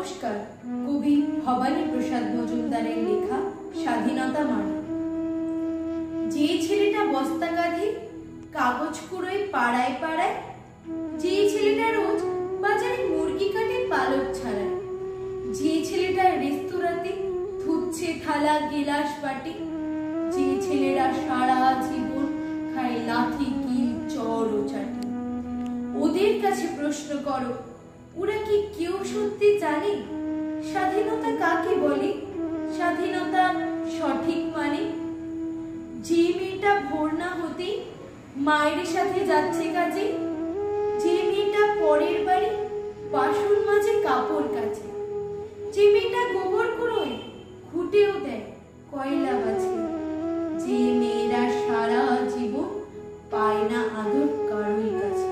নমস্কার। কবি ভবানী প্রসাদ মজুমদারের লেখা স্বাধীনতা মানে। যে ছেলেটা বস্তা কাঁধে কাগজ কুড়োয় পাড়ায় পাড়ায়, যে ছেলেটা রোজ বাজারে মুরগি কাটে পালক ছাড়ায়, যে ছেলেটা রেস্তোরাঁতে ধুচ্ছে থালা গিলাস বাটি, যে ছেলেরা সারা জীবন খায় লাথি কিল চর ও চাটি, ওদের কাছে প্রশ্ন করো, ওরা কি কেউ সত্যি জানে স্বাধীনতা কাকে বলে, স্বাধীনতা সঠিক মানে? যে মেয়েটা ভোর না হতেই মায়ের সাথে যাচ্ছে কাজে, যে মেয়েটা পরের বাড়ি বাসন মাজে কাপড় কাচে, যে মেয়েটা গোবর কুড়োয় ঘুটেও দেয় কয়লা বাছে, যে মেয়েরা সারা জীবন পায় না আদর কারোর কাছে,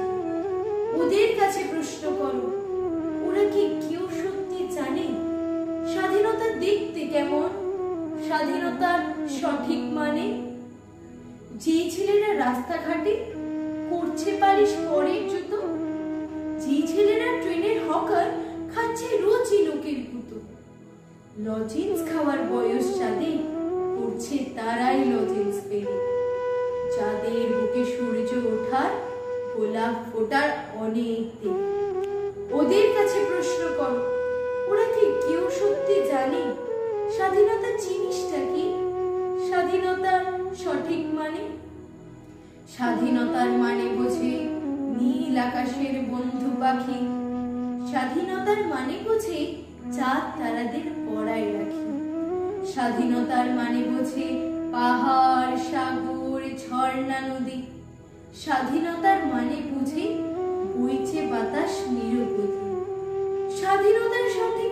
ওদের কাছে প্রশ্ন করো, ওরা কি কেউ সত্যি জানে স্বাধীনতা দেখতে কেমন, স্বাধীনতার সঠিক মানে? যে ছেলেরা রাস্তাঘাটে করছে পালিশ পরের জুতো, যে ছেলেরা ট্রেনের হকার খাচ্ছে রোজই লোকের গুঁতো, লজেন্স খাওয়ার বয়স যাদের করছে তারাই লজেন্স পেরে, যাদের বুকে সূর্য ওঠার গোলাপ ফোটার অনেক দিন, ওদের কাছে প্রশ্ন করো, ওরা কি কেউ সত্যি জানে স্বাধীনতা জিনিসটা কি, স্বাধীনতার সঠিক মানে? স্বাধীনতার মানে বোঝে নীল আকাশের বন্ধু পাখি, স্বাধীনতার মানে বোঝে চাঁদ তারাদের পড়ায় রাখি, স্বাধীনতার মানে বোঝে পাহাড় সাগর ঝর্ণা নদী, স্বাধীনতার মানে বুঝে বইছে বাতাস নিরবধি, স্বাধীনতার সঠিক